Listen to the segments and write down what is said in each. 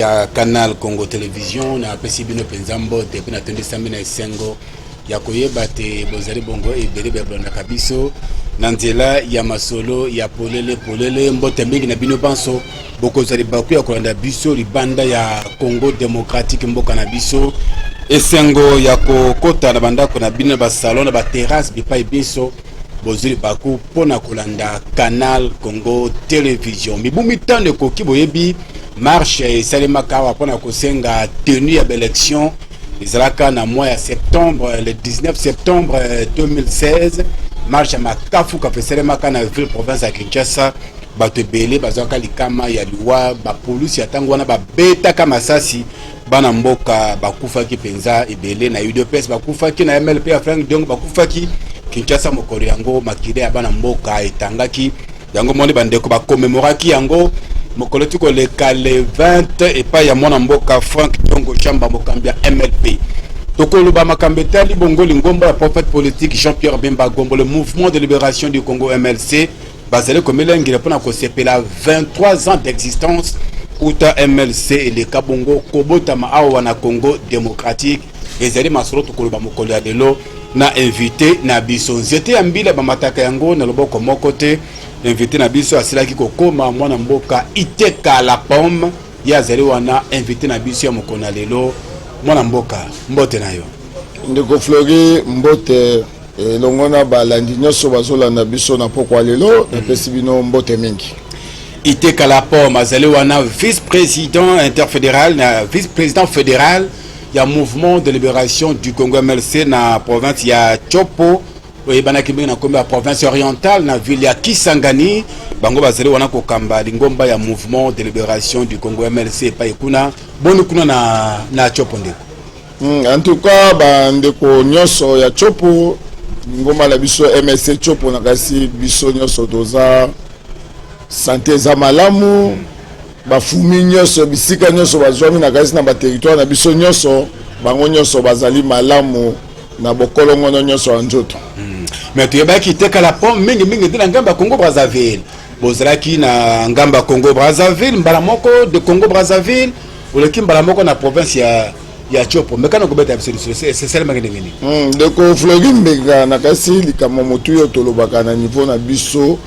ya Canal Congo Télévision na pesi bino penzambo depuis na 2005 ya koyeba te bozali bongo ebele be blonda kabiso na nzela ya masolo ya polele mbote mingi na bino banso boko zali baku ya kolanda biso libanda ya Congo démocratique mboka na biso esengo ya kokota na bandako na bino ba salon na ba terrasse bipai biso bozali baku pona kolanda Canal Congo Télévision mibumi tande ko kiboyebi marche Salima Kawa pona kosenga tenue ya élection izalaka na mois ya septembre le 19 septembre 2016 marche makafu ka Salima Kana ville province ya Kinshasa bato belé bazaka likama ya liwa ba police ya tango wana ba beta kama sasi bana mboka bakufaki penza ebele na UDPS bakufaki na MLP ya Frank Diongo bakufaki Kinshasa mokolo yango makide ya bana mboka etangaki yango moni bandeko ba commémoraki yango mokolo tuko le 20 et pas ya mwana mboka Frank Diongo chamba mokambia MLP tokolo ba makambetali bongo lingomba ya prophète politique Jean-Pierre Bemba Gombo le mouvement de libération du Congo MLC basé comme l'engile pona ko sepela 23 ans d'existence uta MLC et le Kabongo kobota maawa na Congo démocratique ezali masolo tokolo ba mokolo ya lelo na invité na biso nzete ya mbila ba mataka yango na loboko moko te invité na biso asilaki kokoma mwana mboka Iteka la pomme ya zali wana invité na biso ya mokona lelo mwana mboka mbote nayo ndeko Flori mbote longona balandi nyoso bazolanda biso na pokwa lelo na pesi bino mbote mingi Iteka la pomme azali wana vice-président interfédéral na vice-président fédéral ya mouvement de libération du Congo MLC na province ya Chopo oyebana kimbe na kombe ya province orientale na ville ya Kisangani bango bazali wana kokamba lingomba ya mouvement de libération du Congo MLC pa ekuna bonu kuna na Chopo ndeko en tout cas bandeko nyonso ya Chopo lingomba la biso MLC Chopo na kasi biso nyonso toza santé za malamu bafumi nyonso bisika nyonso bazwami na kasi na ba territoire na biso nyonso bango nyonso bazali malamu na bokolo ngono nyonso anjoto mais tu yebaki Iteka la pomme mingi de ngamba Congo Brazzaville bozalaki na ngamba Congo Brazzaville mbala moko de Congo Brazzaville oleki mbala moko na province ya Chopo mekana kobeta c'est seulement ngeni de ko Flori mbega na kasi likamo motu yo tolobaka na niveau na biso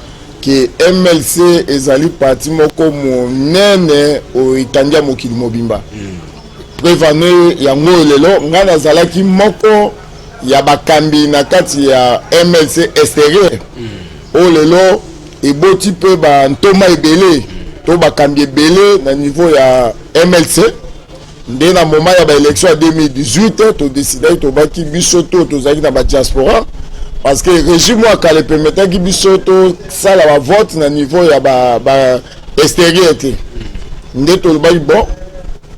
que MLC ezali parti moko monene o itandia mokili mobimba prévane yango lelo ngana zalaki moko ya bakambi na kati ya MLC extérieur o lelo eboti pe ba ntoma ebele to bakambi ebele na niveau ya MLC nde na moment ya ba élection ya 2018 to décider to baki biso to zaki na ba diaspora parce que le régime a qu'à le permettre que bisoto ça la vote na niveau ya ba extérieur te ndeto ba bon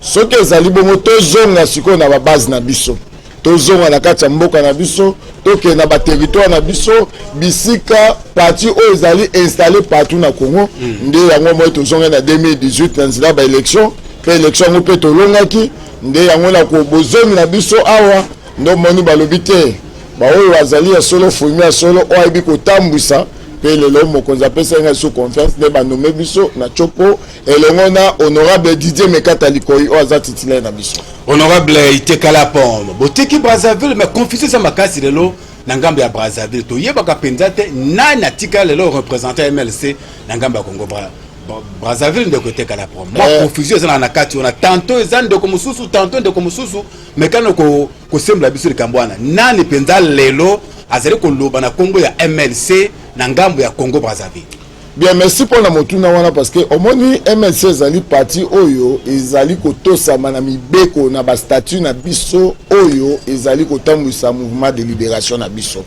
ce que ezali bongo to zonga siko na ba base na biso to zonga na kati ya mboka na biso to ke na ba territoire na biso bisika parti o ezali installé partout na Congo nde yango mo to zonga na 2018 na nzila ba élection ngo pe to longaki nde yango na ko bozomi na biso awa ndo moni balobi te ba oyo wazali ya solo fumi ya solo oyebi kotambwisa pe lelo mokonzi apesa nga sous confiance nde banome biso na Chopo elongo na honorable Didier Mekata Likoyi o aza titulaire na biso honorable Iteka la pomme boteki Brazzaville mais confusion sa makasi lelo na ngambo ya Brazzaville to yebaka penza te na tika lelo représentant MLC na ngambo ya Congo Brazzaville ndeko Iteka la pomme ma confusion za na kati on a tantôt ezande ko mususu tantôt ndeko mususu mekano ko sembla biso likambwana nani penza lelo azali ko loba na Congo ya MLC na ngambo ya Congo Brazzaville bien merci pour la motuna wana parce que omoni MLC ezali parti oyo ezali kotosama na mibeko na ba statut na biso oyo ezali kotambwisa mouvement de libération na biso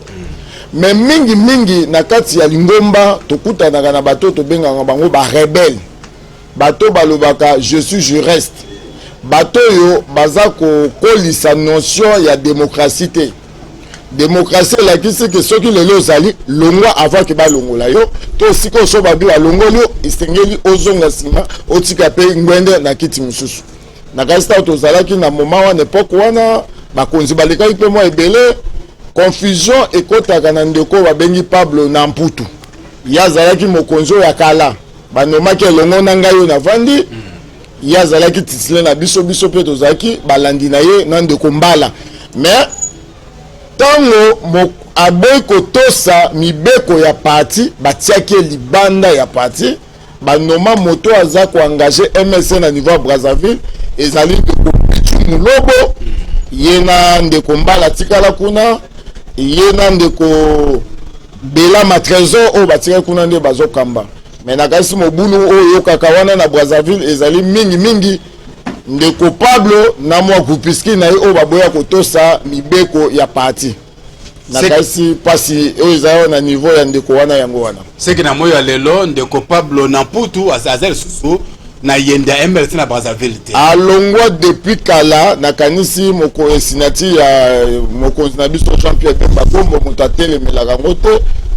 mais mingi na kati ya lingomba tokutanaka na bato tobengaka bango ba rebelle bato balobaka je suis je reste bato yo baza kolisa notion ya démocratie te démocratie elakisi ke soki lelo ozali longwa avant ke balongola yo to siko so babi balongoli yo esengeli ozonga nsima otika pe ngwende na kiti mosusu na kasi ta tozalaki na moment wana epoke wana bakonzi balekaki mpe mwa ebele confusion ekotaka na ndeko babengi Pablo na Mputu ye azalaki mokonzi oyo ya kala banomaki elongo na ngai oyo navandi ye azalaki titulaire na biso mpe tozalaki balandi na ye na ndeko Mbala. Mais ntango aboyi kotosa mibeko ya parti batiaki libanda ya parti banoma moto aza koengage MLC na niveau ya Brazzaville ezali ndeko Pichu Mulobo, ye na ndeko Mbala tikala kuna, ye na ndeko Bela Matrésor oyo batikali kuna nde bazokamba. Mais nakasi mobulu oyo yokaka wana na Brazzaville ezali mingi ndeko Pablo na mwa Kupiski na ye oyo baboya kotosa mibeko ya parti. Nakasi pasi oyo ezali na niveau ya ndeko wana yango wana. Seki na moyo ya lelo ndeko Pablo na Mputu azali susu na yenda MLC na Brazzaville te. Alongwa depuis kala nakanisi moko esinati ya mokonzi na biso champion de Bakombo mutatele melaka ngote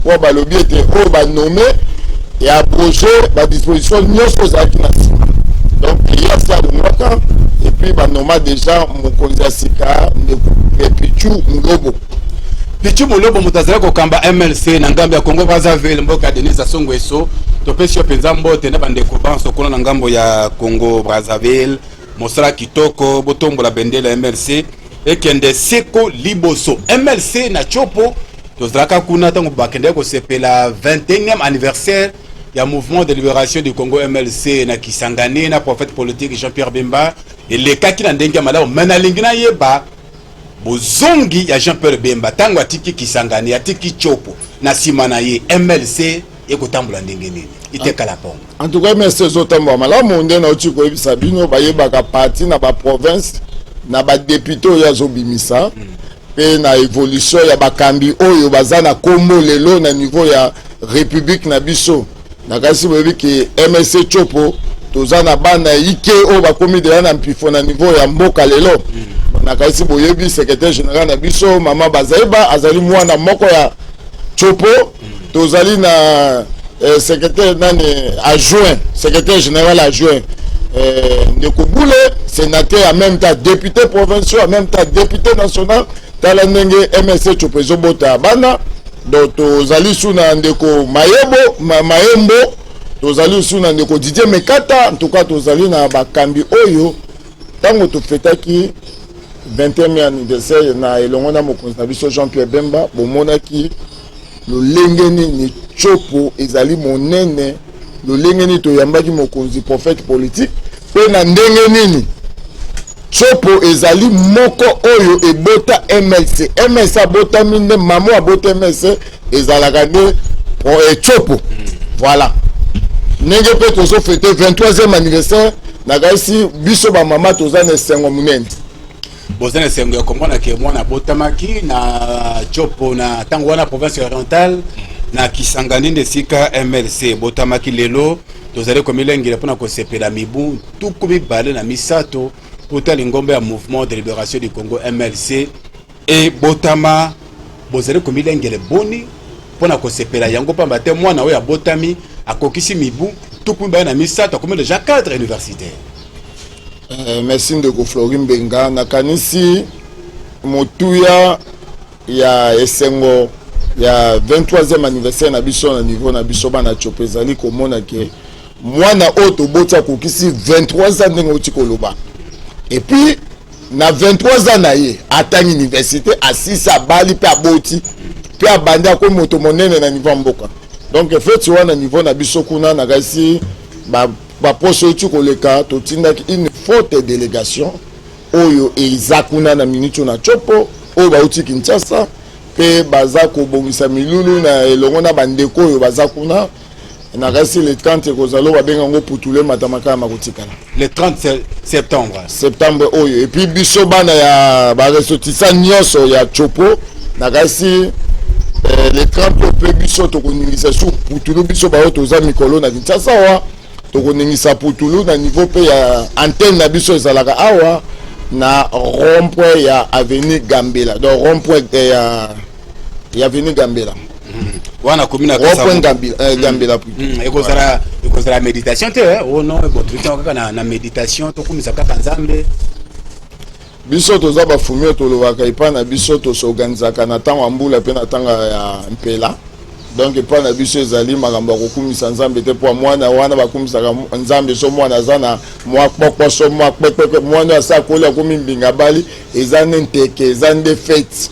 po balobi ete oyo banome ya projet ba disposition nyonso zaki na sima. Donc il y a ça alongwaka et puis banoma déjà mokonzi ya sika ndeko Pichu Mulobo. Pichu Mulobo mutazala kokamba MLC na ngambo ya Congo Brazzaville mboka Denis Sassou Nguesso topesi yo penza mbote na bandeko banso kuna na ngambo ya Congo Brazzaville mosala kitoko botombola bendela ya MLC ekende seko liboso MLC na chopo tozalaka kuna tango bakende kosepela 21e anniversaire ya mouvement de libération du Congo MLC na Kisangani na prophète politique Jean-Pierre Bemba elekaki na ndenge ya malamu mena lingi na yeba bozongi ya Jean-Pierre Bemba tango atiki Kisangani atiki chopo na sima na ye MLC ekotambola ndenge nini itekala pongo. En tout cas MLC zotambola malamu nde na uti koyebisa bino bayebaka parti na ba province na ba député oyo azobimisa pe na évolution ya bakambi oyo baza na kombo lelo na niveau ya république na biso. Nakasi boyebi ke MLC chopo toza na bana ike oyo bakomi deja na mpifo na niveau ya mboka lelo. Nakasi boyebi secrétaire général na biso mama Bazaiba azali mwana moko ya chopo tozali na secrétaire nani adjoint secrétaire général adjoint ndeko Boule sénateur en même temps député provincial en même temps député national tala ndenge MLC chopo ezobota bana. Donc tozali suna ndeko Mayembo tozali suna ndeko Didier Mekata. En tout cas tozali na bakambi oyo tango tofetaki 20e anniversaire na elongo na mokonzi na biso Jean-Pierre Bemba bomonaki lolenge nini chopo ezali monene lolenge nini toyambaki mokonzi prophète politique pe na ndenge nini chopo ezali moko oyo ebota MLC abotami nde mamo abota MLC ezalaka nde chopo. Voilà ndenge mpe tozofete 23e anniversaire nakasi biso bamama toza na esengo monene bozana sengo ya komona ke mwana botamaki na chopo na tango wana province orientale na Kisangani nde sika MLC botamaki lelo tozali komilengela pona kosepela mibu tuku mibale na misato pota lingombe ya mouvement de libération du Congo MLC et botama bozali komilengela boni pona kosepela yango pamba te mwana oyo abotami akokisi mibu tuku mibale na misato akomi déjà cadre universitaire. Merci ndeko Florin Benga nakanisi motuya ya esengo ya 23e anniversaire na biso na niveau na biso bana chopo ezali komona ke mwana oyo tobota kokisi 23 ans ndenge oti koloba et puis na 23 ans na ye atangi université asisa bali pe aboti pe abandi akomi moto monene na niveau mboka. Donc effectivement wana niveau na biso kuna nakasi ba poso oti koleka totindaki une forte délégation oyo ezakuna na minute na chopo oyo bauti Kinshasa pe baza kobongisa milulu na elongo na bandeko oyo baza kuna nakasi le 30 kozalo babenga ngo putule matamaka makotikala le 30 septembre oyo et puis biso bana ya ba ressortissant nyonso ya chopo nakasi le 30 pe biso tokoningisa su putulu biso bayo toza mikolo na Kinshasa wa tokoningisa putulu na niveau pe ya antenne na biso ezalaka awa na rond-point ya avenue Gambela. Donc rond-point ya avenue Gambela. Wana komina rond-point Gambela. Ekozala méditation te oh non bon tu kaka na méditation to komisa kaka nzambe. Biso toza ba fumio to lobaka ipa na biso to s'organisaka na tango ambula pe na tanga ya mpela. donc epa na biso ezali makambo ya kokumisa nzambe te mpo mwana wana bakumisaka nzambe so mwana aza na mwa kpokpo so mwa kpekpekpe mwana asa koli akomi mbinga bali eza nde nteke eza nde fete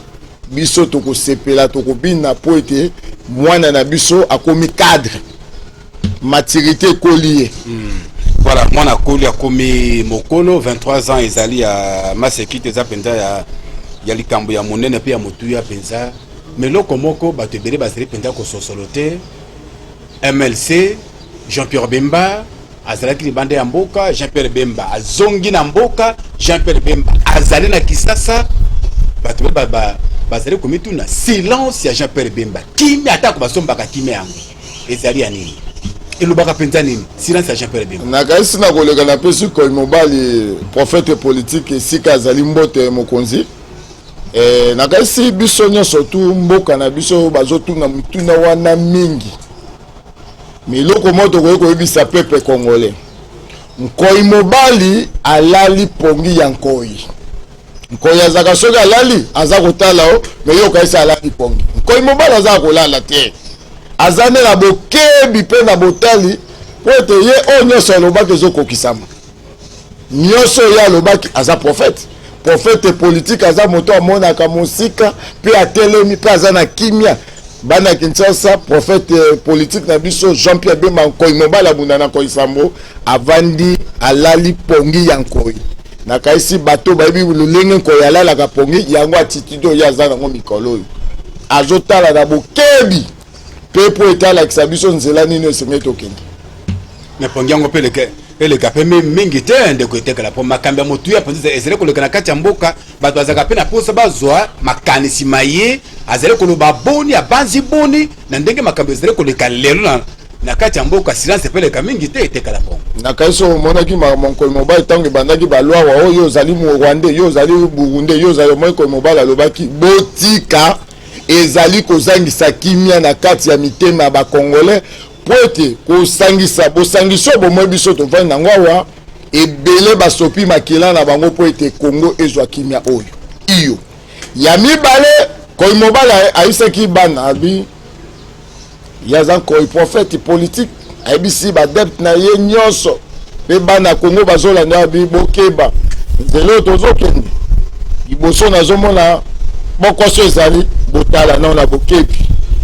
biso tokosepela tokobina mpo ete mwana na biso akomi cadre maturité ekoli ye. Voilà, mwana koli akomi mokolo 23 ans ezali ya masekite eza mpenza ya likambo ya monene mpe ya motuya mpenza meloko moko bato ebele bazali mpenza kososolo te. MLC Jean-Pierre Bemba azalaki libanda ya mboka, Jean-Pierre Bemba azongi na mboka, Jean-Pierre Bemba azali na Kisasa, bato bazali komituna silence ya Jean-Pierre Bemba kimi atako basombaka kimi yango ezali ya nini elobaka mpenza nini silence ya Jean-Pierre Bemba nakasi na koleka na pesi koyi mobali prophète politique esika azali mbote mokonzi nakasi biso nyonso tu mboka na biso bazotuna mituna wana mingi miloko moto koyi koyebisa pepe congolais nkoyi mobali alali pongi ya nkoyi nkoyi azaka soki alali aza kotala o me yo okaisa alali pongi nkoyi mobali aza kolala te aza nde na bokebi mpe na botali po ete ye oyo nyonso alobaki ezokokisama nyonso ye alobaki aza prophète politique aza moto amonaka mosika mpe atelemi mpe aza na kimia bana Kinshasa prophète politique na biso Jean-Pierre Bemba nkoyi mobali abunda na nkoyi sambo avandi alali pongi ya nkoyi nakaisi bato bayebi lolenge nkoyi alalaka pongi yango attitude oyo aza nango mikolo oyo azotala na bokebi mpe po etalakisa biso nzela nini esengeli tokende me pongi yango mpe eleka mpe mingi te ndeko etekala mpo makambo ya motuya mpenza ezali koleka na kati ya mboka bato bazalaka mpe na mposa bazwa makanisi maye azali koloba boni abanzi boni na ndenge makambo ezali koleka lelo na kati ya mboka silence mpe eleka mingi te etekala mpo nakaiso omonaki monkoli mobali ntango ebandaki balwawa oyo ozali rwandais yo ozali burundais yo ozali monkoli mobali alobaki botika ezali kozangisa kimia na kati ya mitema ya bakongolais po ete kosangisa bosangisa oyo bomoi biso tovandi nango awa ebele basopi makila na bango po ete Kongo ezwa kimia oyo iyo ya mibale koyi mobali ayisaki bana abi yaza nkoyi prophète politique ayebisi badepte na ye nyonso mpe bana Kongo bazolanda abi bokeba nzela oyo tozokende liboso nazomona bokoso ezali botala nao na bokebi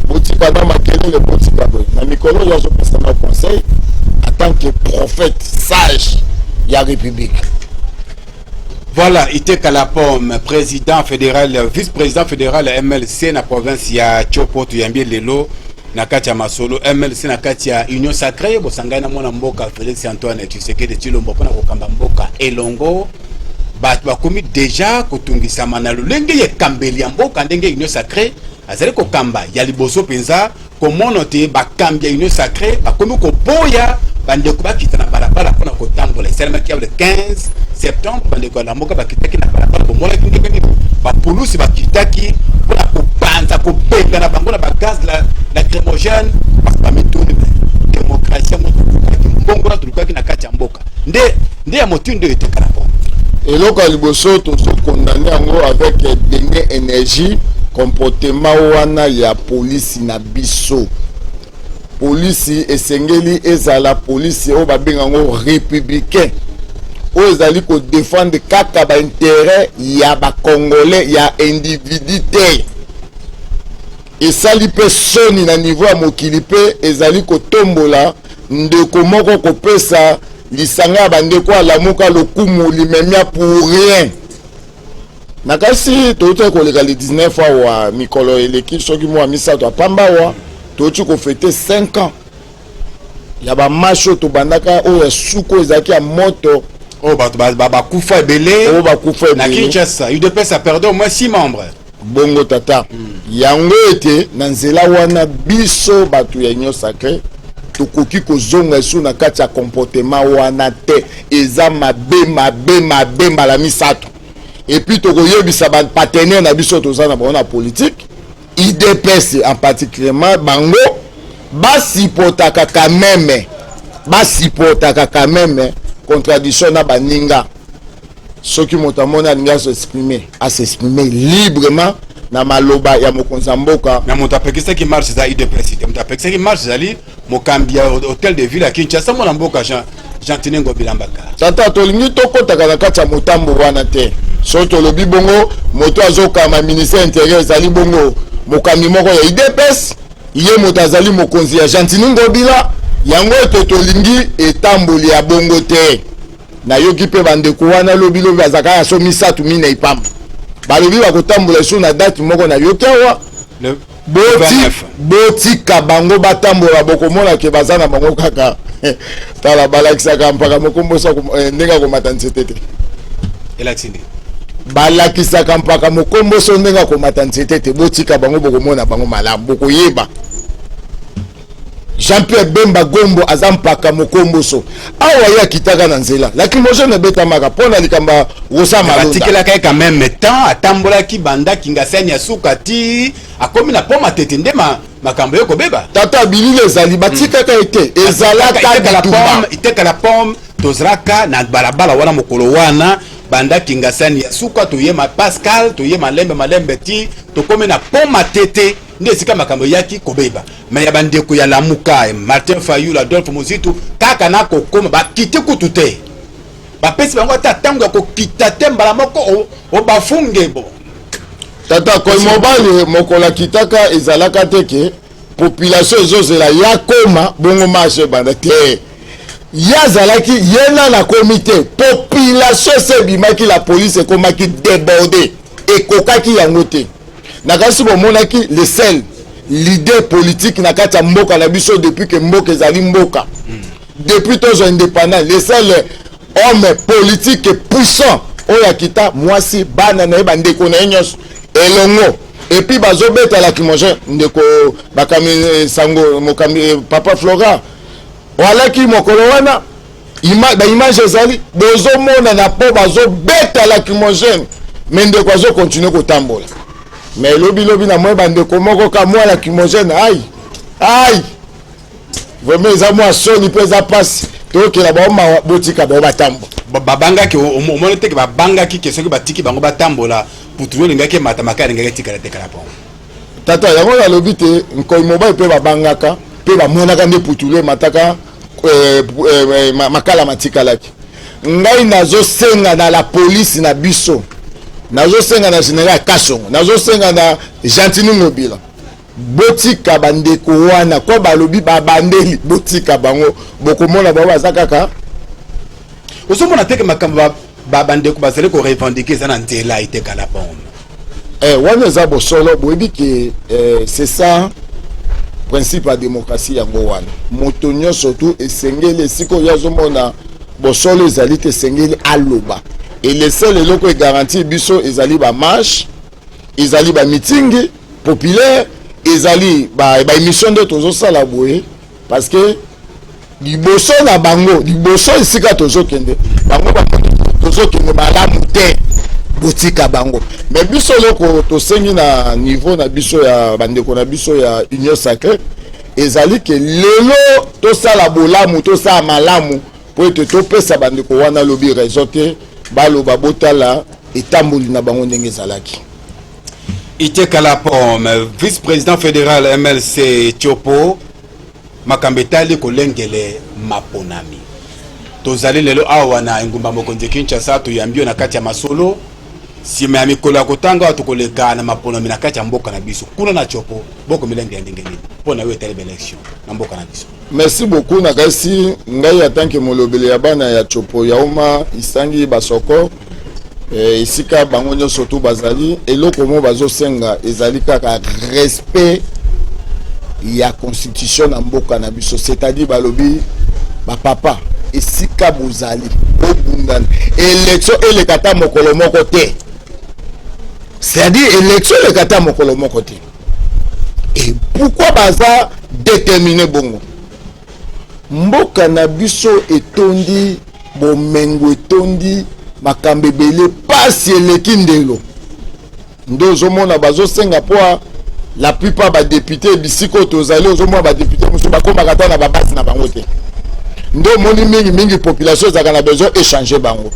botika na makelele botika boye na mikolo oyo azopesa na conseil en tant que prophète sage ya république. Voilà, Iteka la Pomme, président fédéral, vice-président fédéral MLC na province ya Chopo tuyambie lelo na kati ya Masolo MLC na kati ya Union Sacrée bosangana na mwana mboka Félix Antoine Tshisekedi Tshilombo pona kokamba mboka elongo bato bakomi deja kotungisama na lolenge ye kambeli ya mboka ndenge Union Sacrée azali kokamba ya liboso penza komono te bakambi ya Union Sacrée bakomi koboya bandeko bakita na balabala pona kotambola esalemaki ya le 15 septembre bandeko ya mboka bakitaki na balabala bomona kingi bapulusi bakitaki pona kopanza kobenga na bango na bagaz lacrymogène bamituni démocratie mbongo na tulukaki na kati ya mboka nde ya motindo etekala po eloko ya liboso tozokondane yango avec denge énergie comportement wana ya polisi na biso polisi esengeli ezala polisi oyo babenga yango républicain oyo ezali kodéfendre kaka baintérêt ya bakongolais ya individu te esali mpe soni na niveau ya mokili mpe ezali kotombola ndeko moko kopesa lisanga ya bandeko alamuka lokumu limemia pour rien nakasi touti koleka le 19 awa mikolo eleki soki mwa misato apamba awa touti kofete 5 ans ya bamasho tobandaka oyo ya suko ezalaki ya moto oyo bato bakufa ebele oyo bakufa na Kinshasa UDPS a perdu au moins 6 membres bongo tata yango ete na nzela wana biso bato ya Union Sacrée tokoki kozonga esu na kati ya comportement wana te eza mabe mbala misato epuis tokoyebisa bapartenaire na biso toza na bango na politique IDPS en particulièrement bango basipotaka quand même contradiction na baninga soki moto amoni alingi s'exprimer librement na maloba ya mokonzi mboka na moto apekisa ki marche za IDPS moto apekisa ki marche zali mokambi ya hôtel de ville à Kinshasa mona mboka Jean Tinengo Bilambaka tata tolingi tokotaka na kati ya motambo wana te so tolobi bongo moto azokama ministère intérieur ezali bongo mokambi moko ya IDPS ye moto azali mokonzi ya Jean Tinengo Bila yango ete tolingi etamboli ya bongo te na yoki mpe bandeko wana lobilobi azaka ya so misatu mine ipamba balobi bakotambola so na date moko na yoki awa botika bango batambola bokomona ke baza na bango kaka tala balakisaka mpaka mokombosa ndenge akomata nzete te elaksini balakisaka mpaka mokomboso ndenge akomata nzete te botika bango bokomona bango malamu bokoyeba Jean-Pierre Bemba Gombo aza mpaka mokomboso awa ya kitaka na nzela lakini mojo ne betamaka pona likamba rosa malonda batikela kai quand même temps atambola ki banda kingasani ya sukati akomi na poma tete ndema makambo yoko beba tata bilile ezali batikaka ete ezalaka bitumba iteka la pomme tozraka na balabala wana mokolo wana banda kingasani ya suka toyema Pascal toyema malembe ti tokomi na poma tete nde esika makambo yaki kobeba me ya bandeko ya lamuka Martin Fayulu Adolphe Mozitu kaka na kokoma bakiti kutu te bapesi bango ata ntango ya kokita te mbala moko obafunge bo tata koy mobali mokola kitaka ezalaka te ke population ezozela ya koma bongo marche banda te yazalaki yena na komite population se bimaki la police ekomaki débordé ekokaki yango te nakasi bomonaki le seul leader politique na kati ya mboka na biso depuis que mboka ezali mboka depuis tozo indépendant le seul homme politique puissant oyo akita mwasi bana na ye bandeko na ye nyonso elongo epuis bazobeta lacrymogène ndeko bakami sango mokambi papa Flora walaki mokolo wana baimage ezali bozomona na po bazobeta lacrymogène me ndeko azokontinue kotambola me lobilobi na mwe bandeko moko ka mwa lacrymogène ai vraiment eza mwa soni mpe eza pasi tokela bao botika bao batambo babangaki omoni teke babangaki ke soki batiki bango batambola putu olingaki mata makala alingaki tikala tekala po tata yango nalobi te nkoi mobali mpe babangaka mpe bamonaka nde putulu emataka makala matikalaki ngai nazosenga na la polisi na biso nazosenga na général Kasongo nazosenga na Jean Tinengo Bila botika bandeko wana ko balobi babandeli botika bango bokomona bango baza kaka osomona teke makambo babandeko bazali ko revendiquer ça na nzela iteka la pomme wana eza bosolo boyebi ke c'est ça principe ya démocratie yango wana moto nyonso tu esengeli esika oyo azomona bosolo ezali te esengeli aloba et le seul eloko egaranti biso ezali bamarche ezali bamitingi populaire ezali baémission nde tozosala boye parce que liboso na bango liboso esika tozokende bango tozokende malamu te botika bango mais biso eloko tosengi na niveau na biso ya bandeko na biso ya union sacrée ezali ke lelo tosala bolamu tosala malamu po ete topesa bandeko wana lobi raison te baloba botala etamboli na bango ndenge ezalaki iteka la pomme vice-président fédéral MLC Tiopo makambo etali kolengele maponami tozali lelo awa na engumba mokonzi Kinshasa toyambio na kati ya masolo sima ya mikolo ya kotanga tokoleka na maponami na kati ya mboka na biso kuna na Tiopo boko milenge ya ndenge nini mpona yo etali élection na mboka na biso. Merci beaucoup nakasi ngai atanke molobele ya bana ya Tiopo ya uma isangi basoko isika bango nyonso tu bazali eloko mo bazosenga ezali kaka respect ya constitution na mboka na biso c'est-à-dire balobi bapapa esika bozali obundana élection elekata mokolo moko te c'est-à-dire élection elekata mokolo moko te et pourquoi baza déterminer bongo mboka na biso etondi bomengo etondi makambo ebele pasi eleki ndelo nde ozomona bazosenga po la plupart badepute bisiko tozali ozomona badepute mosusu bakomaka ata na babasi na bango te nde omoni mingi population ezalaka na besoin échanger bango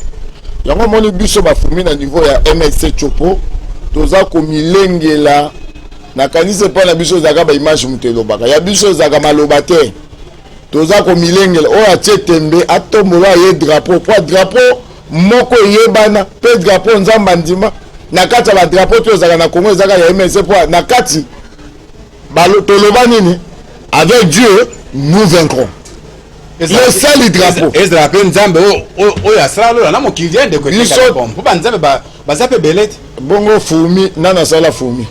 yango omoni biso bafumi na niveau ya MLC Tiopo toza komilengela nakanisi mpo na biso ezalaka baimage moto elobaka ya biso ezalaka maloba te toza komilengela oyo atie tembe atombola ye drapeau po drapeau moko eyebana mpe drapeau nzambe andima na kati ya badrapeau to ezalaka na Congo ezalaka ya MLC po na kati toloba nini avec Dieu nous vaincrons. Le seul drapeau. Et drapeau nzambe oyo asala lola na mokili ende ko ekeka pompo ba nzambe bazape belete bongo fumi nana sala fumi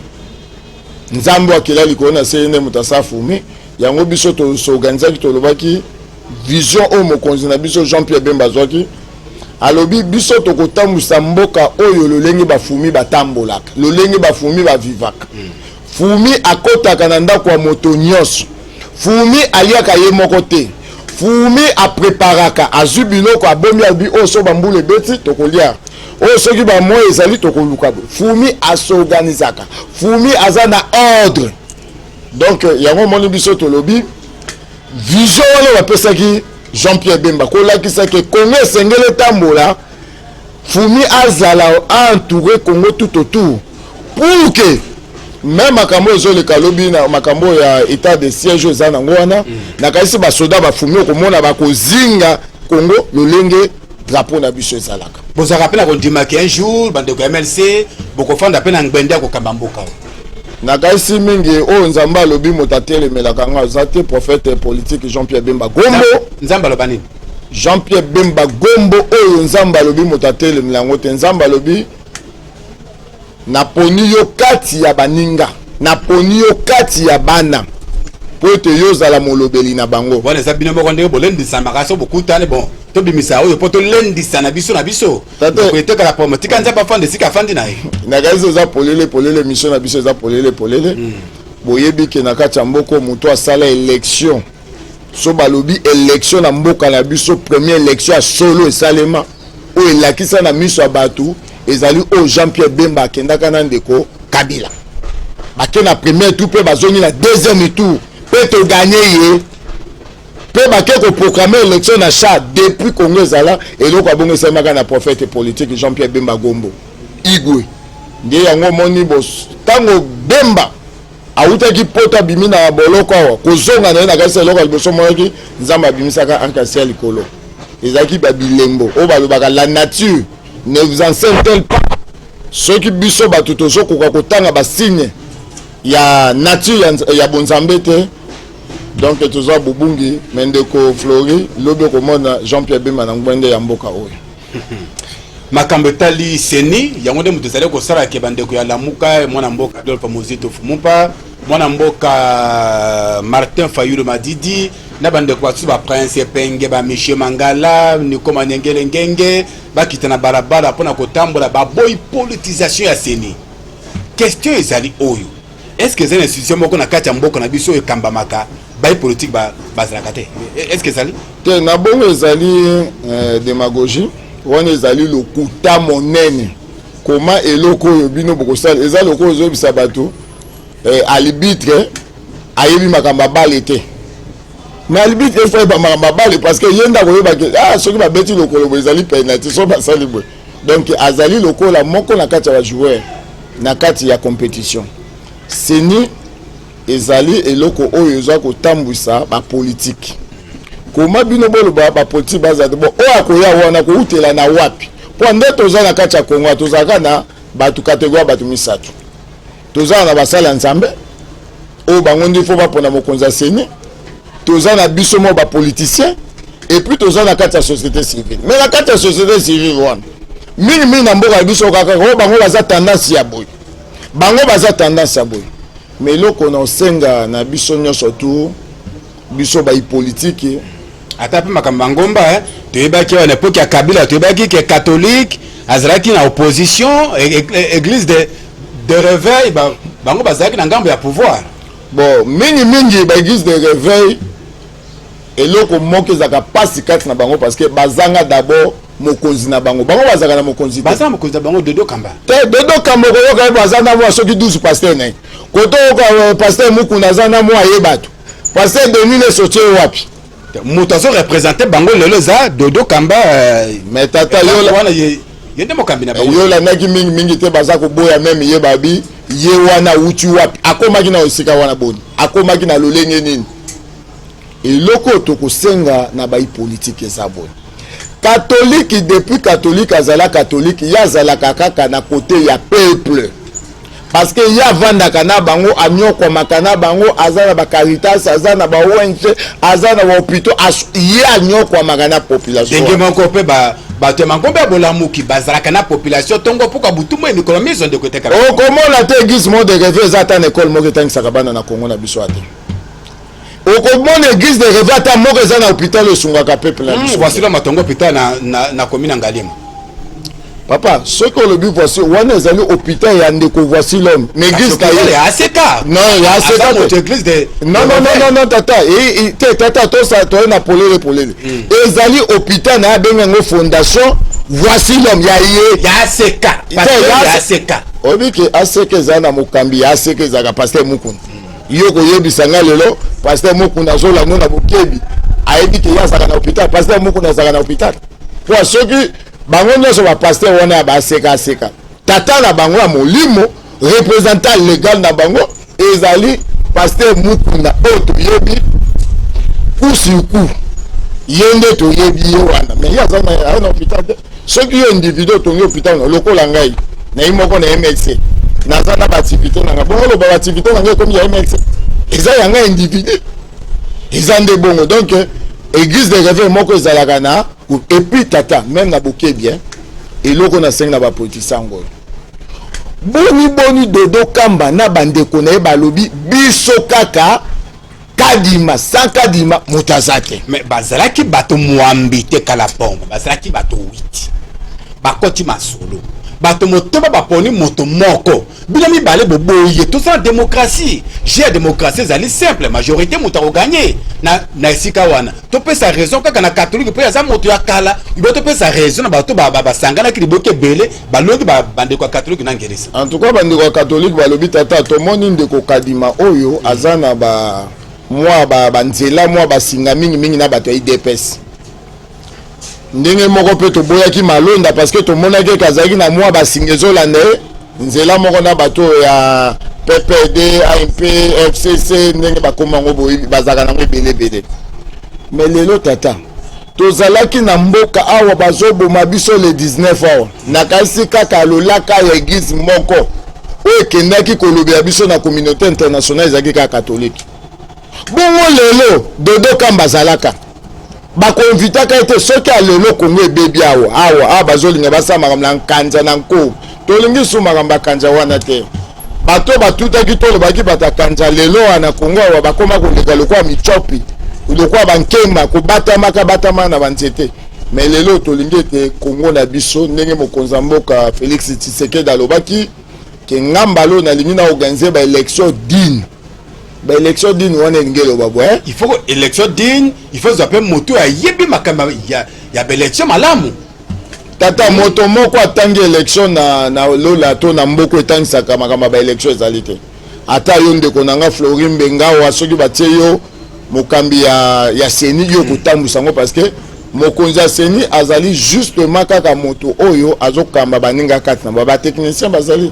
nzambe akela likolo na sene mutasa fumi yango biso to s'organiser ki tolobaki vision o mokonzi na biso Jean-Pierre Bemba zwaki alobi biso to kotambusa mboka oyo lolenge bafumi batambolaka lolenge bafumi bavivaka fumi akotaka na ndako ya moto nyonso fumi aliaka ye moko te fumi apreparaka azwi biloko abomi albi oyo so bambula ebeti tokolia oyo soki bamoya ezali tokoluka fumi asorganizaka fumi aza na ordre donc yango moni biso tolobi vision wana bapesaki Jean-Pierre Bemba kolakisaki Congo esengeli tambola fumi azala entouré Congo tout autour pour que même makambo ezoleka lobi na makambo ya état de siège eza nango wana nakayisi basoda bafumi okomona bakozinga Congo lolenge drapeau na biso ezalaka bozaka mpe na kondimaki un jour bandeko ya MLC bokofanda mpe na ngbende ya kokamba mboka nakayisi mingi oyo nzambe alobi moto atelemelaka ngo aza te prophète politique Jean-Pierre Bemba Gombo nzambe aloba nini Jean-Pierre Bemba Gombo oyo nzambe alobi moto atelemela ngo te nzambe alobi naponi yo kati ya baninga naponi yo kati ya bana po ete yo ozala molobeli na bango wana eza bino moko ndenge bolendisamaka so bokutane bon tobimisa oyo mpo tolendisa na biso koetekala pomo tika nzambe afande esika afandi na ye nakayisi eza polele mission na biso eza polele boyebi ke na kati ya mboka moto asala élection so balobi élection na mboka na biso première élection ya solo esalema oyo elakisa na miso ya bato ezali oyo Jean-Pierre Bemba akendaka na ndeko Kabila bake na premier tour mpe bazongi na deuxième tour mpe toganye ye mpe bake koproclame élection na cha depuis Congo ezala eloko abongo esalemaka na prophète politique Jean-Pierre Bemba Gombo igwe nde yango moni ntango Bemba awutaki poto abimi na boloko awa kozonga na ye nakasi eloko ya liboso moyoki nzambe abimisaka ankasi ya likolo ezalaki babilembo oyo balobaka la nature ne vous enseigne-t-elle pas soki biso bato tozokoka kotanga basigne ya nature ya bonzambe te donc toza bubungi mendeko Flori lobi okomona Jean-Pierre Bemba na ngwende ya mboka oyo makambo etali seni yango nde moto ezali kosalaka bandeko ya lamuka mwana mboka Adolphe Mozito Fumupa mwana mboka Martin Fayulu Madidi na bandeko basusu baprince Penge bamichie Mangala Nikoma Nyengele Ngenge bakita na balabala mpona kotambola baboyi politisation ya seni question ezali oyo est-ce que ezali institution moko na kati ya mboka na biso oyo ekambamaka bayi politique bazalaka te est-ce que ezali te na bongo ezali démagogie wana ezali lokuta monene koma eloko oyo bino bokosala eza loko oyo ezobisa bato alibitre ayebi makambo abale te mais alibitre efo yeba makambo abale parce que ye ndako oyebaki soki babeti lokolo boye ezali penalty so basali boye donc azali lokola moko na kati ya bajoueur na kati ya compétition seni ezali eloko oyo eza kotambwisa bapolitike koma bino boloba bapolitike bazali bo oyo akoya wana koutela na wapi mpo nde toza na kati ya Kongo tozalaka na bato kategoria bato misato toza na basala nzambe oyo bango ndi fo bapona mokonzi ya seni toza na biso mo bapoliticien et puis toza na kati ya société civile mais na kati ya société civile wana mingi na mboka ya biso kaka oyo bango baza tendance ya boye mais eloko na osenga na biso nyonso tu biso bayi politike ata mpe makambo ya ngomba toyebaki awa na epoke ya Kabila toyebaki ke catholique azalaki na opposition église de réveil bango bazalaki na ngambo ya pouvoir bon mingi baéglise de réveil eloko moko ezalaka pasi kati na bango parce que bazanga d'abord mokonzi na bango bazaka na mokonzi bazanga mokonzi na bango Dodo Kamba te Dodo Kamba koyoka bazanga mwa soki 12 pasteur na koto pasteur Mukunda azanga mwa yebato pasteur Denis le sotie wapi moto azo représenter bango lelo za Dodo Kamba mais tata yo wana yende mokambi na yo landaki mingi te baza koboya meme ye babi ye wana uti wapi akomaki na osika wana boni akomaki na lolenge nini eloko tokosenga na bai politique eza boni catholique depuis catholique azala catholique ya azalaka kaka na côté ya peuple parce que ya vandaka na bango anyokwamaka na bango aza na bacaritas aza na ba-ONG aza na bahôpitaux ye anyokwamaka na population ndenge moko mpe bato ya mangombe ya bolamuki bazalaka na population ntongo mpoka butumu ya mikolo miso ndeko etekala okomona te église moko de reve eza ata na ekole moko etangisaka bana na kongo na biso ate okomona église de reve ata moko eza na hôpital esungaka peuple na biso voisilo matongo hôpital na commune Ngaliema papa soki olobi voici wana ezali hôpital ya ndeko voici l'homme mais église ya aseka non ya aseka église de non tata te tata toye na polele ezali hôpital na abengango fondation voici l'homme ya aseka obiki aseka ezali na mokambi ya aseka ezalaka paster mukunda yo koyebisa nga lelo paster mukunda azolanda na bokebi ayebi ke ye azalaka na hôpital paster mukunda azalaka na hôpital po soki bango nyonso bapaster wana ya baseka tata na bango ya molimo représentant légal na bango ezali paster mukunda oyo toyebi kusiku ye nde toyebi ye wana mais ye aza na hôpital te soki yo individu otongi hôpital lokola ngai nayi moko na MLC naza na baactivité nanga bongo loba baactivité nanga ekomi ya MLC eza yanga individu eza nde bongo donc église de réveil moko ezalaka na et puis tata même na boke bien eloko na sengi na bapoliticien ngolo boni dodo kamba na bandeko na ye balobi biso kaka kadima sans kadima mutazate mais bazalaki bato mwambi te kala pombe bazalaki bato 8 bakoti masolo bato motoba baponi moto moko bino mibale boboye tosala démocratie j'ai démocratie ezali simple majorité moto akoganye na esika wana topesa raison kaka na catholique mpe aza moto ya kala ibo topesa raison na bato basanganaki liboki ebele balongi bandeko ya catholique na ngeresa en tout cas bandeko ya catholique balobi tata tomoni ndeko kadima oyo aza na mwa banzela mwa basinga mingi na bato ya IDPS ndenge moko pe toboyaki malonda parce que tomonaki kazalaki na mwa basinga ezolanda ye nzela moko na bato ya PPD AMP FCC ndenge bakomango boyi bazalaka nango ebele mais lelo tata tozalaki na mboka awa bazoboma biso le 19 awa nakasi kaka lolaka ya église moko oyo ekendaki kolobela biso na communauté internationale ezalaki kaka catholique bongo lelo dodo kamba azalaka bakonvitaka ete soki alelo kongo ebebi awa bazolinga basala makambo na nkanja na nkobo tolingi su makambo ya kanja wana te bato batutaki tolobaki batakanja lelo wana kongo awa bakoma koleka lokwa michopi lokwa bankemba kobatama na banzete mais lelo tolingi ete kongo na biso ndenge mokonzi ya mboka Félix Tshisekedi alobaki ke ngambalo nalingi na organiser baélection digne baélection digne wana elingi eloba bwe il faut élection digne il faut zape moto ayebi makambo ya baélection malamu tata moto moko atangi élection na lola to na mboko etangisaka makambo baélection ezali te ata yo ndeko nanga Florine Mbengawa soki batie yo mokambi ya seni yo kotambwisa yango parce que mokonzi ya seni azali justement kaka moto oyo azokamba baninga kati na batechnicien bazali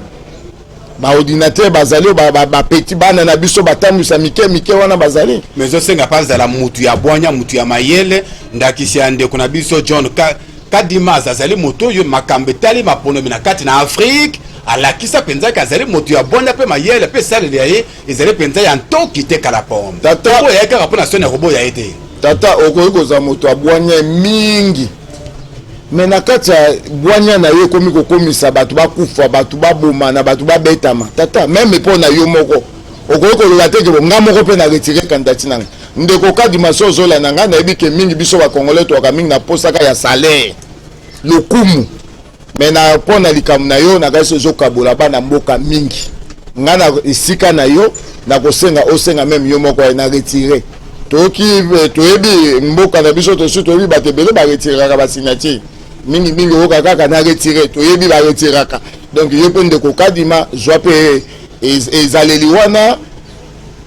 baordinateur bazali bapeti bana na biso batambwisa mike wana bazali mais osenga mpa azala mutu ya bwanya mutu ya mayele ndakisi ya ndeko na biso John Kadima azali moto oyo makambo etali maponomi na kati na Afrique alakisa mpenza azali moto ya bwanya mpe mayele mpe esaleli ya ye ezali mpenza ya ntoki te kala pombe oyo yayaki kaka mpona soni ya koboya ye te tata okoki kozala moto ya bwanya mingi me na kati ya bwanya na yo ekomi kokomisa bato bakufa bato babomana bato babetama tata meme mpo na yo moko okoki koloba te ke nga moko mpe na retire kandidati nanga ndeko Kadima so ozolanda ngai nayebi ke mingi biso bakongole toaka mingi na posaka ya salaire lokumu me na mpo na likambo na yo nakasi ozokabola bana mboka mingi nga na esika na yo nakosenga osenga meme yo moko na retire toyebi mboka na biso tosi toyebi bato ebele baretiraka basignature mingi oyoka kaka na retire toyebi baretiraka donc yo mpe ndeko Kadima zwa mpe ezaleli wana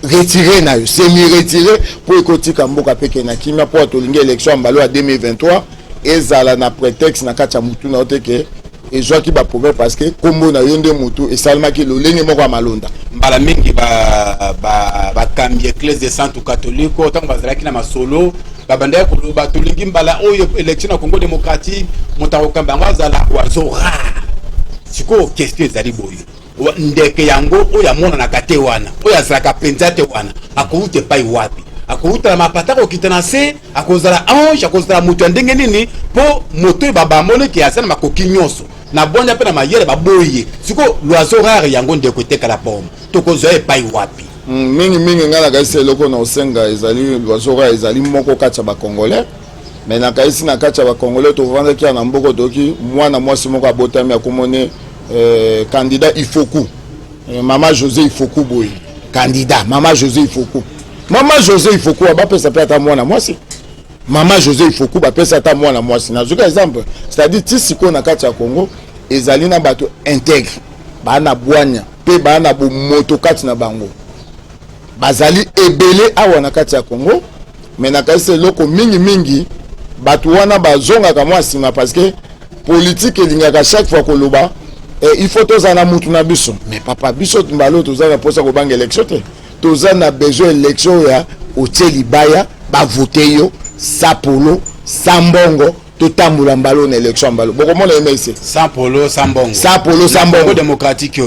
retire na yo semi retire mpo ekotika mboka peke na kimia mpo tolingi élection ya mbalo ya 2023 ezala na prétexte na kati ya mutu na yo te ke ezwaki ba problème parce que kombo na yonde moto esalemaki lolenge moko ya malonda mbala mingi bakambi église de centre catholique otango bazalaki na masolo babandaki koloba tolingi mbala oyo élection na Congo démocratique moto akokamba yango azala oiseau rare. Sikoyo question ezali boye ndeke yango oyo amonanaka te wana oyo azalaka mpenza te wana akouta epai wapi? Akouta na mapata kokita na se, akozala ange, akozala moto ya ndenge nini po moto oyo bamonaki aza na makoki nyonso na bonja pe na mayele baboye. Sikoyo l'oiseau rare yango ndeko etekala poma tokozwa epai wapi? mingi nga nakaisi eloko na osenga ezali l'oiseau rare ezali moko kati ya bakongolais mais nakaisi na kati ya bakongolais tovandaki ya na mboko toki mwana mwasi moko abotami akomone candidat Ifoku mama José Ifoku boye candidat mama José Ifoku mama José Ifoku abapesa pe ata mwana mwasi mama José Ifoku bapesa ata mwana mwasi nazuka exemple c'est-à-dire ti siko na kati ya Congo ezali na bato intègre bana bwanya pe bana bomoto kati na bango bazali ebele awa na kati ya Congo mais nakaisi eloko mingi bato wana bazongaka mwa nsima parce que politique elingaka chaque fois koloba il faut toza na mutu na biso mais papa biso mbalo toza na posa kobanga élection te toza na besoin élection ya otie libaya bavote yo sapolo sambongo totambola mbalo na élection mbalo bokomona MLC sapolo sambongo sambongo démocratique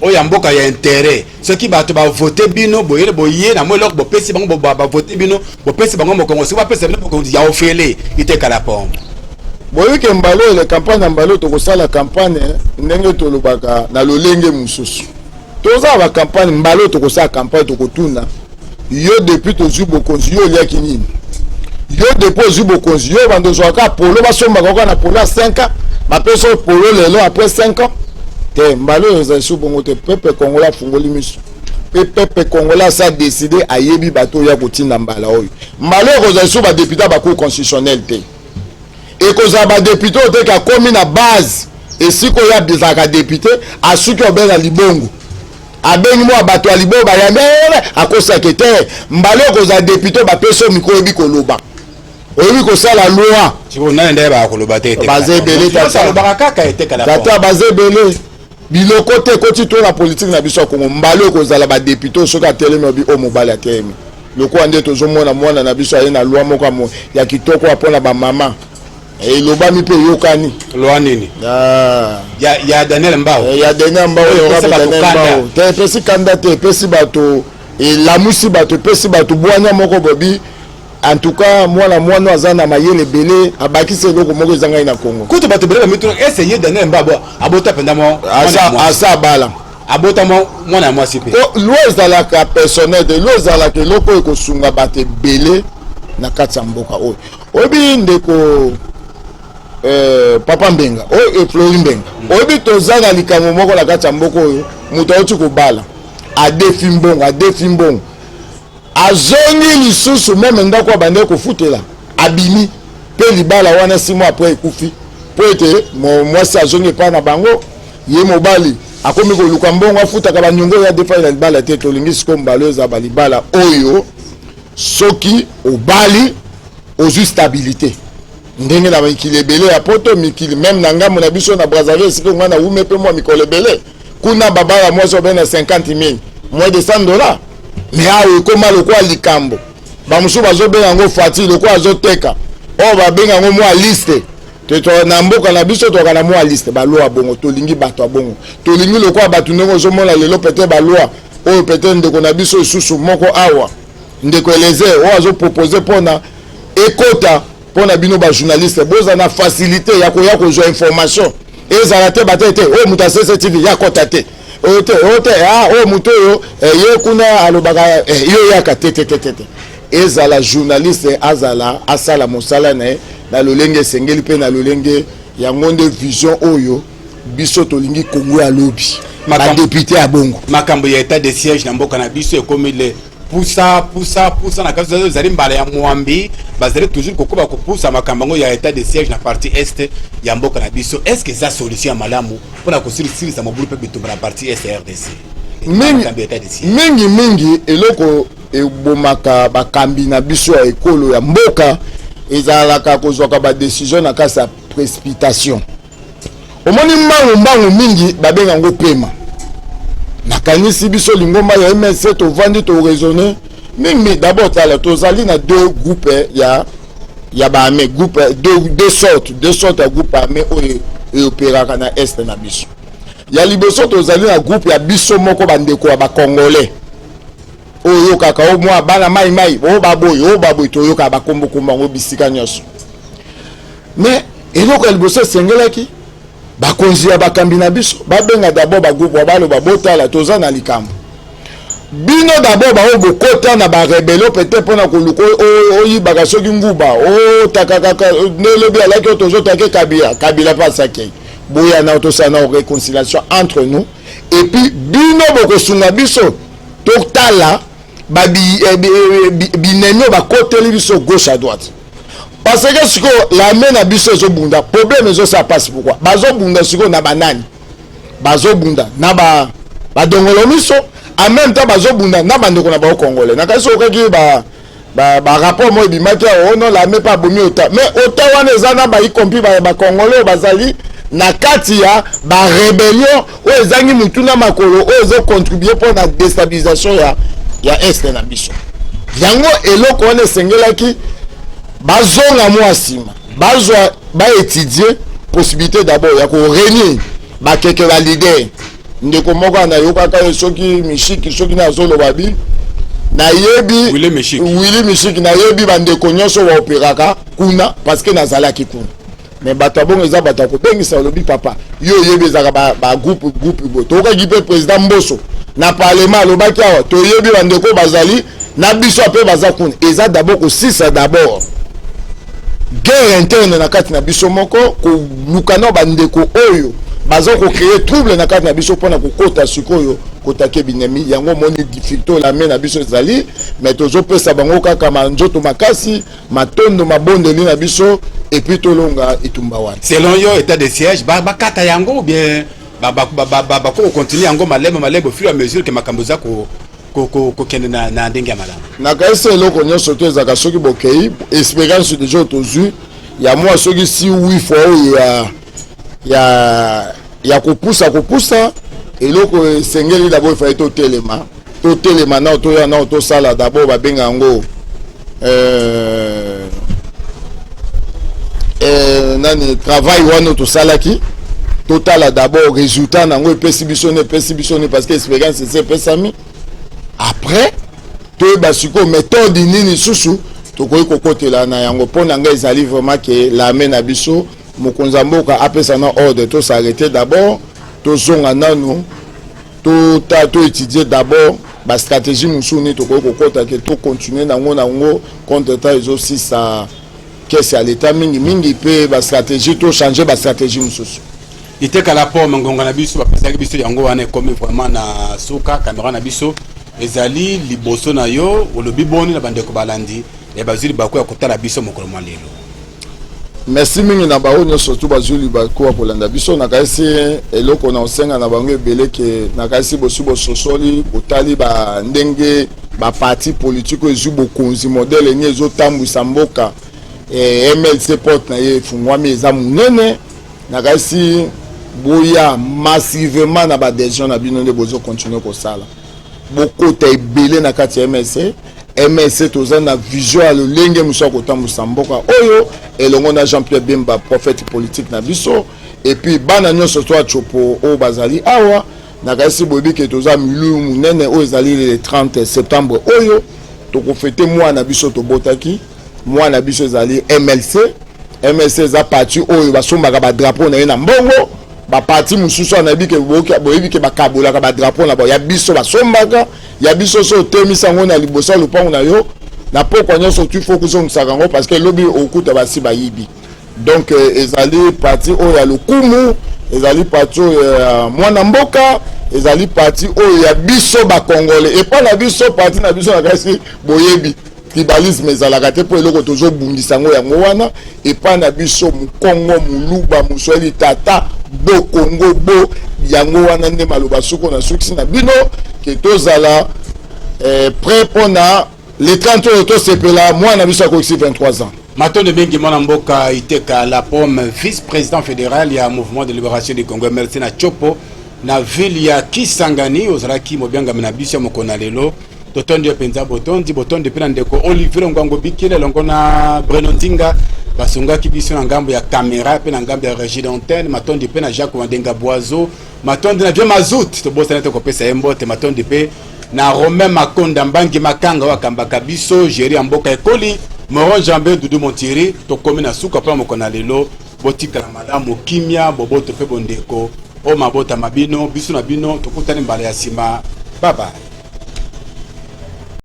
oyo mboka ya intérêt soki bato bavote bino boye na moi loko bopesi bango bavote bino bopesi bango mokongo soki bapesa bino mokongo ya ofele itekala pombe boyoke mbalo le campagne ya mbalo tokosala campagne ndenge tolobaka na lolenge mususu toza ba campagne mbalo tokosala campagne tokotuna yo depuis tozwi bokonzi yo oliaki nini yo depuis ozwi bokonzi yo bandozwaka polo basombaka kaka na polo ya 5 ans bapesa polo lelo après 5 ans te mbalo ezali su bongo te peuple congolais afungoli miso pe peuple congolais sa décidé ayebi bato ya kotinda mbala oyo mbalo ekozali su badepute bacour constitutionnel te ekozala badepute oyo teke akomi na base esika oyo abizaka depute asuki obenga libongo abengi mwa bato ya libongo bayambe akosaki te mbala ekozala depute bapesi oyo mikolo oyebi koloba oyebi kosala loi baza ebele tata baza ebele biloko te ekoti to na politike na biso ya Kongo mbala ekozala badepute soki atelemi obi o mobali atelemi lokola nde tozomona mwana na biso aye na loi moko ya kitoko apona bamama elobami mpe eyokani loi nini ya Daniel Mbao ya Daniel Mbao te epesi kanda te epesi bato elamusi bato epesi bato bwanya moko bobi en tout cas mwana aza na mayele ebele abakisi eloko moko ezangai na Congo kutu bato ebele bamituno eseye Daniel Mbao abota mpenza asa bala abota mwana ya mwasi mpe loi ezalaka personnel te loi ezalaka eloko oyo ekosunga bato ebele na kati ya mboka oyo oyebi ndeko papa Mbenga oyo Flori Mbenga oyebi toza na likambo moko na kati ya mboka oyo moto auti kobala adefi mbongo azongi lisusu meme ndako abandeki kofutela abimi mpe libala wana 6 mois après ekufi po ete mwasi azongi epai na bango ye mobali akomi koluka mbongo afutaka banyongo ya defai na libala te tolingi siko mbala eza balibala oyo soki obali ozwi stabilité ndenge na mikili ebele ya poto mikili meme na ngambo na biso na Brazzaville siko ngana wume pe mwa mikolo ebele kuna babala mwasi obena 50,000 moins de $100 mais awo ekoma lokola likambo bamosusu bazobenga yango fati lokola azoteka oyo babenga yango mwa liste na mboka na biso toka na mwa liste balwa bongo tolingi bato ya bongo tolingi lokola bato ndenge ozomona lelo pete balwa oyo pete ndeko na biso isusu moko awa ndeko eleze oyo azopropose mpona ekota mpona bino bajournaliste boza na facilité ya koya kozwa information ezala te bate te oyo moto asese tv ya kota te ote oyo moto oyo ye kuna alobaka yo yaka te ezala journaliste azala asala mosala na ye na lolenge esengeli mpe na lolenge yango nde vision oyo biso tolingi Kongo ya lobi badepute ya bongo makambo ya état de siège na mboka na biso ekomi le pusa na kaso ezali mbala ya mwambi bazali toujours kokoba kopusa makambo yango ya état de siège na partie est ya mboka na biso est-ce que eza solution ya malamu mpona kosilisa mobulu mpe bitumba na partie est ya RDC mingi eloko ebomaka bakambi na biso ya ekolo ya mboka ezalaka kozwaka badécision na kasi ya précipitation omoni mbangu mingi babenga ngo pema nakanisi biso lingomba ya MSC to vandi to raisonner mingi d'abord tala tozali na deux groupes ya ba armée groupe deux sortes ya groupe armée oyo opéraka na est na biso ya liboso tozali na groupe ya biso moko bandeko ya ba congolais oyo kaka o mwa bana mai o baboy to yo ka ba kombo ngo bisika nyonso mais eloko ya liboso esengelaki bakonzi ya bakambi na biso babenga d'abord bagroupe baloba botala toza na likambo bino d'abord bao bokota na barebelo peut-être mpona koluka oyibaka soki nguba otakakaka nelobi alaki tozotake kabila pasake boya na otosala na réconciliation entre nous et puis bino bokosunga biso totala binenyo bakoteli biso gauche à droite parce que siko la main na biso ezobunda problème ça passe pourquoi bazobunda siko na banani bazobunda na badongolo miso en même temps bazobunda na bandeko na ba congolais na kasi okaki ba rapport mo ebimaki non la main pas bomi ota mais ota wana eza na ba y compris ba congolais bazali na kati ya ba rébellion o ezangi mutuna makolo o ezo contribuer pour la déstabilisation ya est na biso yango eloko wana esengelaki bazonga mwa sima bazwa étudier possibilité d'abord ya ko réunir ba keke ba leader ndeko moko na yokaka soki mishiki soki na zolo babi na yebi Willy Mishiki na yebi bandeko nyonso wa operaka kuna parce que nazalaki kuna mais batabongo eza batako bengisa lobi papa yo yebi ezaka ba groupe bo toka gipe président Mboso na parlement lobaki awa to yebi bandeko bazali na biso pe bazakuna eza d'abord ko sisa d'abord guerre interne na kati na biso moko ko lukana bandeko oyo bazo ko créer trouble na kati na biso pona ko kota sikoyo kotake binemi yango moni difficulté la main na biso zali mais tozo pesa bango kaka manjoto makasi matondo mabondeli na biso et puis tolonga itumba wana selon yo état de siège ba kata yango ou bien ba ko continuer yango malebo au fur et à mesure que makambo za ko kende na ndenge ya malamu na kaise eloko nyonso to ezaka soki bokei expérience de jour tozu ya moi soki si oui fois ya kopusa eloko esengeli d'abord il faut totelema na otoya na otosala d'abord babenga yango nani travail wana tosalaki totala d'abord résultat nango epesi biso ne parce que expérience esepesami après toyeba sikoyo méthode nini susu tokoki kokotela na yango mpo na ngai ezali vraiment ke la main na biso mokonzi ya mboka apesa na ordre tosarrete d'abord tozonga nanu toétudier d'abord bastratégie mosusu nini tokoki kokota ke tocontinue nango contre temps ezosisa kese ya l'état mingi mpe bastratégie tochange bastratégie mosusu itekala po mangonga na biso bapesaki biso yango wana ekomi vraiment na suka caméra na biso ezali liboso na yo olobi boni na bandeko balandi ya bazili bako ya kotala biso mokolo mwa lelo merci mingi na bao nyonso tu bazuli bako ya kolanda biso na kasi eloko na osenga na bango ebele ke na kasi bosu bososoli botali ba ndenge ba parti politique ezu bokonzi modèle ni ezotambwisa mboka MLC porte na ye fungwami eza munene na kasi boya massivement na ba décision na bino nde bozo continuer kosala bokota ebele na kati ya MSC toza na vision ya lolenge mosu kotambusa mboka oyo elongo na Jean-Pierre Bemba prophète politique na biso et puis bana nyonso to achopo oyo bazali awa na kasi boyebi ke toza milu munene oyo ezali le 30 septembre oyo tokofete mwa na biso tobotaki mwa na biso ezali MLC eza parti oyo basombaka badrapeau na ye na mbongo baparti mosusu anayebi ke boyebi ke bakabolaka badrapeau na bao ya biso basombaka ya biso so otemisa yango na liboso ya lopango na yo na pokwa nyonso tu fo kozongisaka yango parce que elobi okuta basi bayibi donc ezali parti oyo ya lokumu ezali parti oyo ya mwana mboka ezali parti oyo ya biso bakongole epa na biso parti na biso na kasi boyebi tribalisme ezalaka te mpo eloko tozobundisa yango wana epa na biso mokongo moluba moswali tata bokongo bo yango wana nde maloba suko na suksi na bino ke tozala prêt mpona le 30 oyo tosepela mwana biso akokisi 23 ans Matonde Bengi Mwana Mboka Iteka la pomme vice-président fédéral ya mouvement de libération du Congo MLC na Chopo na ville ya Kisangani ozalaki mobianga menabisha mokona lelo totondi penza botondi pena ndeko Olivier Ngwango Bikile longo na Bruno Nzinga basungaki biso na ngambo ya caméra pe na ngambo ya régie d'antenne matondi pe na Jacques Wandenga Boiseau matondi na Dieu Mazout to bosa neto kopesa embote matondi pe na Romain Makonda Mbangi Makanga wakambaka biso Jéri Amboka Ekoli Moron Jambe Dudu Montiri to komi na suka pa mokona lelo botika na malamu kimia boboto pe bondeko o mabota mabino biso na bino tokutani mbala ya sima bye bye.